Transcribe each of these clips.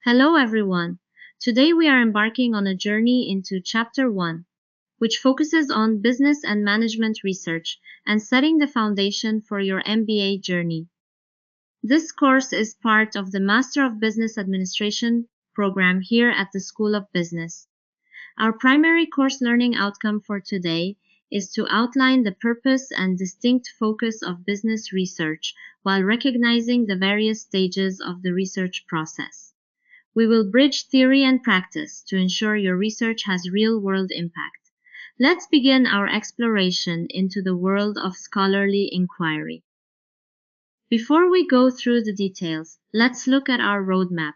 Hello, everyone. Today we are embarking on a journey into Chapter 1, which focuses on business and management research and setting the foundation for your MBA journey. This course is part of the Master of Business Administration program here at the School of Business. Our primary course learning outcome for today is to outline the purpose and distinct focus of business research while recognizing the various stages of the research process. We will bridge theory and practice to ensure your research has real-world impact. Let's begin our exploration into the world of scholarly inquiry. Before we go through the details, let's look at our roadmap.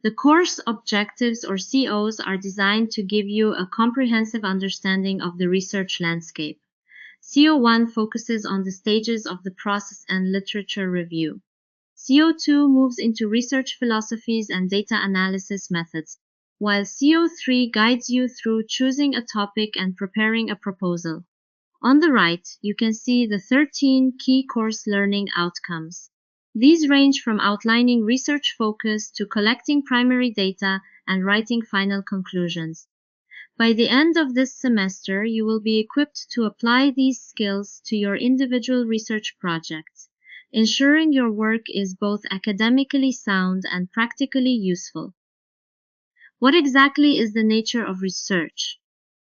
The course objectives or COs are designed to give you a comprehensive understanding of the research landscape. CO1 focuses on the stages of the process and literature review. CO2 moves into research philosophies and data analysis methods, while CO3 guides you through choosing a topic and preparing a proposal. On the right, you can see the 13 key course learning outcomes. These range from outlining research focus to collecting primary data and writing final conclusions. By the end of this semester, you will be equipped to apply these skills to your individual research projects, ensuring your work is both academically sound and practically useful. What exactly is the nature of research?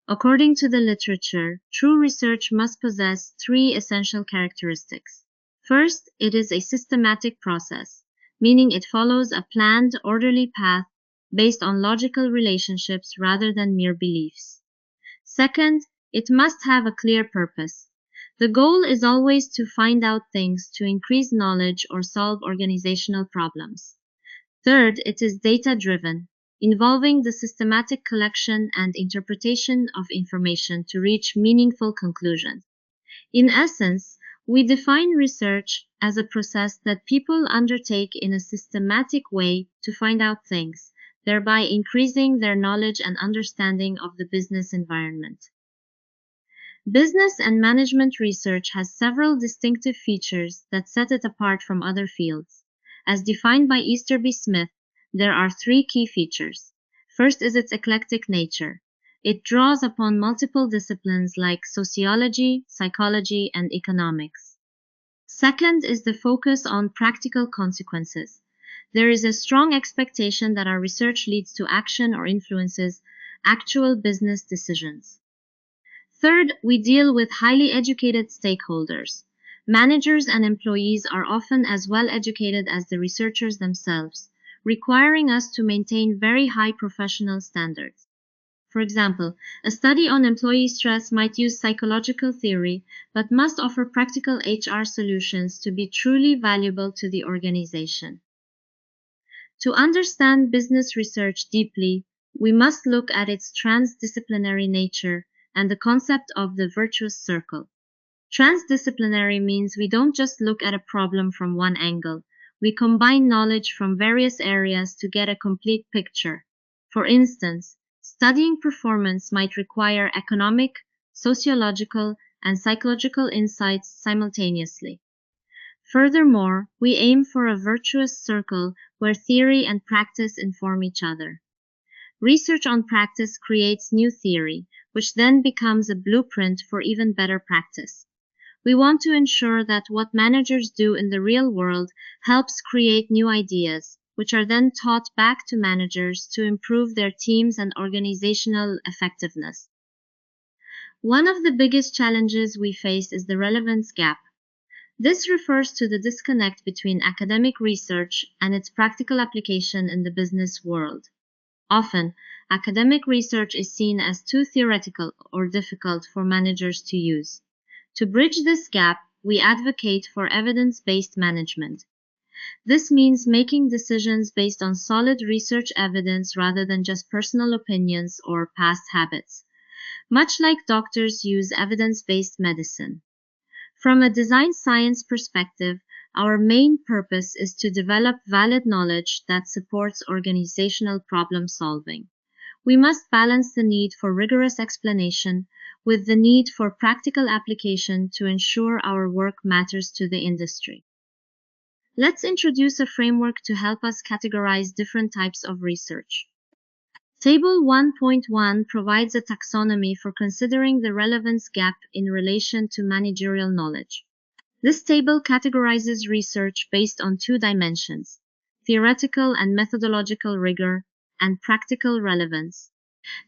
According to the literature, true research must possess three essential characteristics. First, it is a systematic process, meaning it follows a planned, orderly path based on logical relationships rather than mere beliefs. Second, it must have a clear purpose. The goal is always to find out things to increase knowledge or solve organizational problems. Third, it is data-driven, involving the systematic collection and interpretation of information to reach meaningful conclusions. In essence, we define research as a process that people undertake in a systematic way to find out things, thereby increasing their knowledge and understanding of the business environment. Business and management research has several distinctive features that set it apart from other fields. As defined by Easterby Smith, there are three key features. First is its eclectic nature. It draws upon multiple disciplines like sociology, psychology, and economics. Second is the focus on practical consequences. There is a strong expectation that our research leads to action or influences actual business decisions. Third, we deal with highly educated stakeholders. Managers and employees are often as well educated as the researchers themselves, requiring us to maintain very high professional standards. For example, a study on employee stress might use psychological theory, but must offer practical HR solutions to be truly valuable to the organization. To understand business research deeply, we must look at its transdisciplinary nature and the concept of the virtuous circle. Transdisciplinary means we don't just look at a problem from one angle. We combine knowledge from various areas to get a complete picture. For instance, studying performance might require economic, sociological, and psychological insights simultaneously. Furthermore, we aim for a virtuous circle where theory and practice inform each other. Research on practice creates new theory, which then becomes a blueprint for even better practice. We want to ensure that what managers do in the real world helps create new ideas, which are then taught back to managers to improve their teams and organizational effectiveness. One of the biggest challenges we face is the relevance gap. This refers to the disconnect between academic research and its practical application in the business world. Often, academic research is seen as too theoretical or difficult for managers to use. To bridge this gap, we advocate for evidence-based management. This means making decisions based on solid research evidence rather than just personal opinions or past habits, much like doctors use evidence-based medicine. From a design science perspective, our main purpose is to develop valid knowledge that supports organizational problem solving. We must balance the need for rigorous explanation with the need for practical application to ensure our work matters to the industry. Let's introduce a framework to help us categorize different types of research. Table 1.1 provides a taxonomy for considering the relevance gap in relation to managerial knowledge. This table categorizes research based on two dimensions: theoretical and methodological rigor, and practical relevance.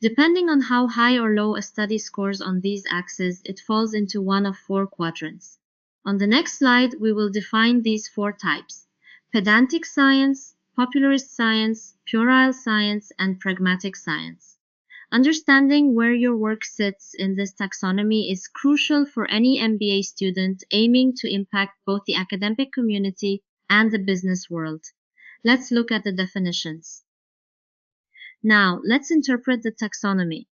Depending on how high or low a study scores on these axes, it falls into one of four quadrants. On the next slide, we will define these four types: pedantic science, popularist science, puerile science, and pragmatic science. Understanding where your work sits in this taxonomy is crucial for any MBA student aiming to impact both the academic community and the business world. Let's look at the definitions. Now, let's interpret the taxonomy.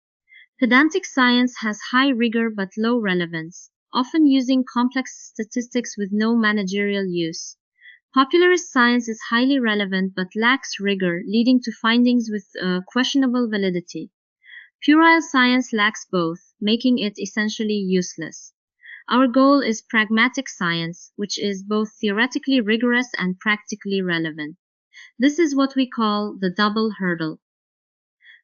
Pedantic science has high rigor but low relevance, often using complex statistics with no managerial use. Popularist science is highly relevant but lacks rigor, leading to findings with questionable validity. Puerile science lacks both, making it essentially useless. Our goal is pragmatic science, which is both theoretically rigorous and practically relevant. This is what we call the double hurdle.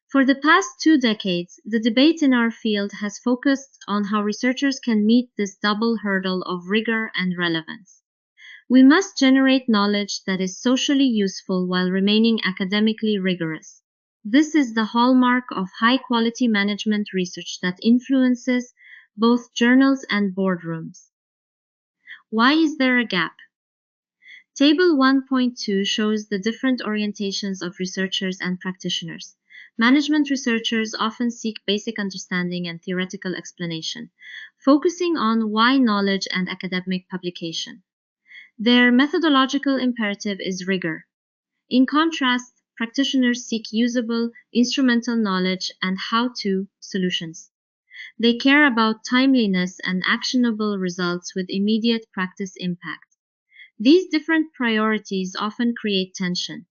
For the past 2 decades, the debate in our field has focused on how researchers can meet this double hurdle of rigor and relevance. We must generate knowledge that is socially useful while remaining academically rigorous. This is the hallmark of high-quality management research that influences both journals and boardrooms. Why is there a gap? Table 1.2 shows the different orientations of researchers and practitioners. Management researchers often seek basic understanding and theoretical explanation, focusing on why knowledge and academic publication. Their methodological imperative is rigor. In contrast, practitioners seek usable, instrumental knowledge and how-to solutions. They care about timeliness and actionable results with immediate practice impact. These different priorities often create tension.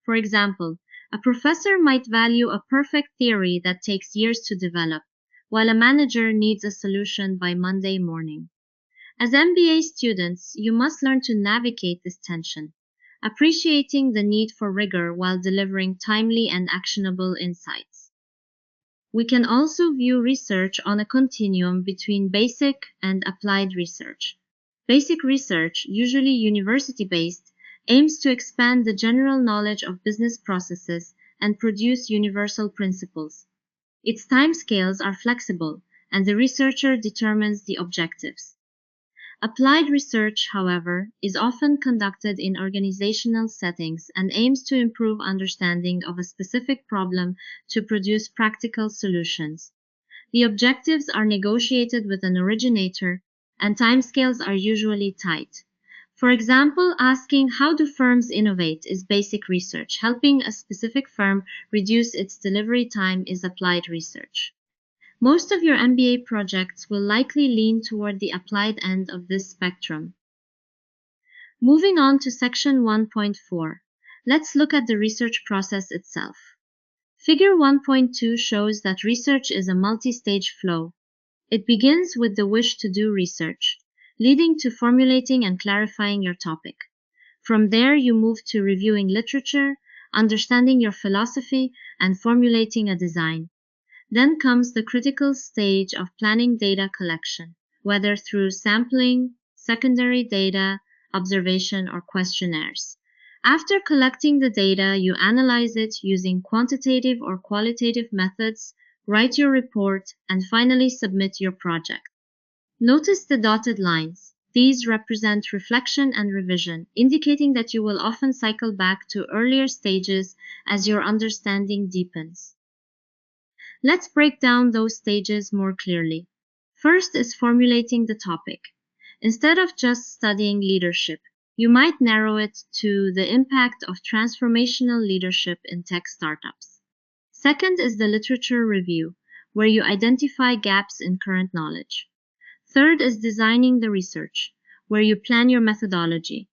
For example, a professor might value a perfect theory that takes years to develop, while a manager needs a solution by Monday morning. As MBA students, you must learn to navigate this tension, appreciating the need for rigor while delivering timely and actionable insights. We can also view research on a continuum between basic and applied research. Basic research, usually university-based, aims to expand the general knowledge of business processes and produce universal principles. Its timescales are flexible, and the researcher determines the objectives. Applied research, however, is often conducted in organizational settings and aims to improve understanding of a specific problem to produce practical solutions. The objectives are negotiated with an originator, and timescales are usually tight. For example, asking how do firms innovate is basic research. Helping a specific firm reduce its delivery time is applied research. Most of your MBA projects will likely lean toward the applied end of this spectrum. Moving on to section 1.4, let's look at the research process itself. Figure 1.2 shows that research is a multi-stage flow. It begins with the wish to do research, leading to formulating and clarifying your topic. From there, you move to reviewing literature, understanding your philosophy, and formulating a design. Then comes the critical stage of planning data collection, whether through sampling, secondary data, observation, or questionnaires. After collecting the data, you analyze it using quantitative or qualitative methods, write your report, and finally submit your project. Notice the dotted lines. These represent reflection and revision, indicating that you will often cycle back to earlier stages as your understanding deepens. Let's break down those stages more clearly. First is formulating the topic. Instead of just studying leadership, you might narrow it to the impact of transformational leadership in tech startups. Second is the literature review, where you identify gaps in current knowledge. Third is designing the research, where you plan your methodology.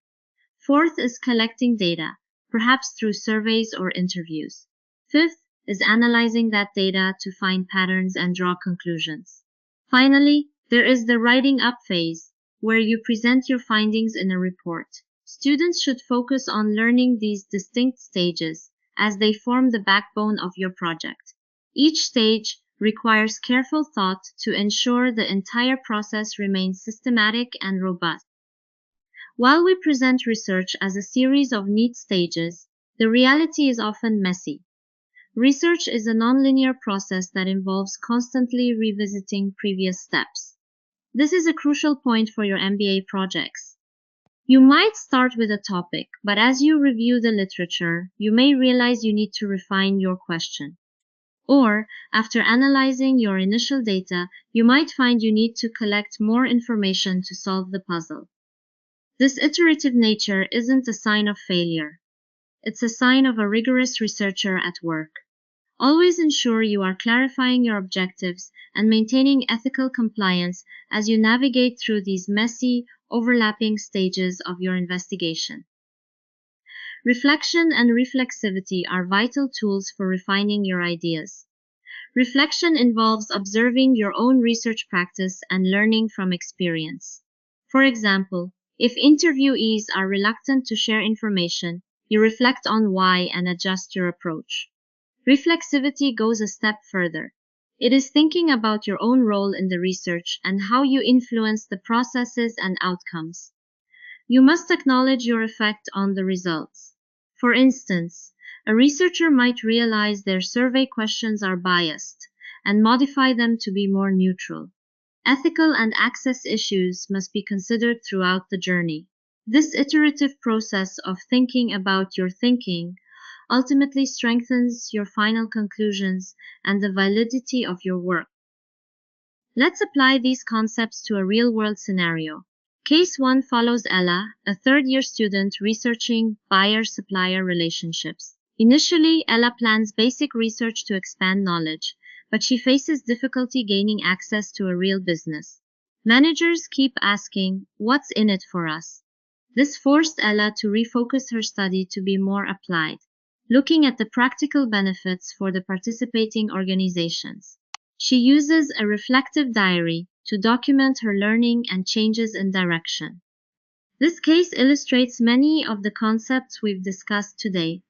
Fourth is collecting data, perhaps through surveys or interviews. Fifth is analyzing that data to find patterns and draw conclusions. Finally, there is the writing up phase, where you present your findings in a report, Students should focus on learning these distinct stages as they form the backbone of your project. Each stage requires careful thought to ensure the entire process remains systematic and robust. While we present research as a series of neat stages, the reality is often messy. Research is a nonlinear process that involves constantly revisiting previous steps. This is a crucial point for your MBA projects. You might start with a topic, but as you review the literature, you may realize you need to refine your question. Or, after analyzing your initial data, you might find you need to collect more information to solve the puzzle. This iterative nature isn't a sign of failure. It's a sign of a rigorous researcher at work. Always ensure you are clarifying your objectives and maintaining ethical compliance as you navigate through these messy, overlapping stages of your investigation. Reflection and reflexivity are vital tools for refining your ideas. Reflection involves observing your own research practice and learning from experience. For example, if interviewees are reluctant to share information, you reflect on why and adjust your approach. Reflexivity goes a step further. It is thinking about your own role in the research and how you influence the processes and outcomes. You must acknowledge your effect on the results. For instance, a researcher might realize their survey questions are biased and modify them to be more neutral. Ethical and access issues must be considered throughout the journey. This iterative process of thinking about your thinking ultimately strengthens your final conclusions and the validity of your work. Let's apply these concepts to a real-world scenario. Case 1 follows Ella, a third-year student researching buyer-supplier relationships. Initially, Ella plans basic research to expand knowledge, but she faces difficulty gaining access to a real business. Managers keep asking, "What's in it for us?" This forced Ella to refocus her study to be more applied, looking at the practical benefits for the participating organizations. She uses a reflective diary to document her learning and changes in direction. This case illustrates many of the concepts we've discussed today: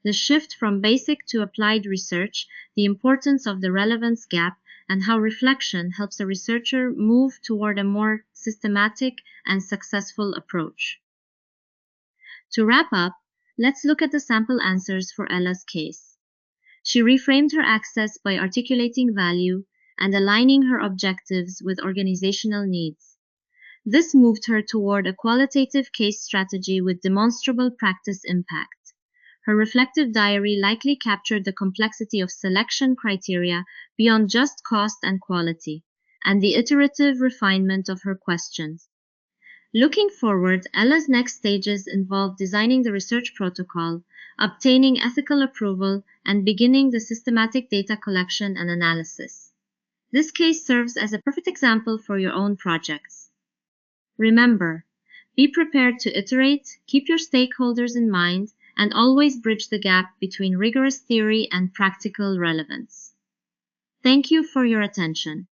the shift from basic to applied research, the importance of the relevance gap, and how reflection helps a researcher move toward a more systematic and successful approach. To wrap up, let's look at the sample answers for Ella's case. She reframed her access by articulating value and aligning her objectives with organizational needs. This moved her toward a qualitative case strategy with demonstrable practice impact. Her reflective diary likely captured the complexity of selection criteria beyond just cost and quality, and the iterative refinement of her questions. Looking forward, Ella's next stages involve designing the research protocol, obtaining ethical approval, and beginning the systematic data collection and analysis. This case serves as a perfect example for your own projects. Remember, be prepared to iterate, keep your stakeholders in mind, and always bridge the gap between rigorous theory and practical relevance. Thank you for your attention.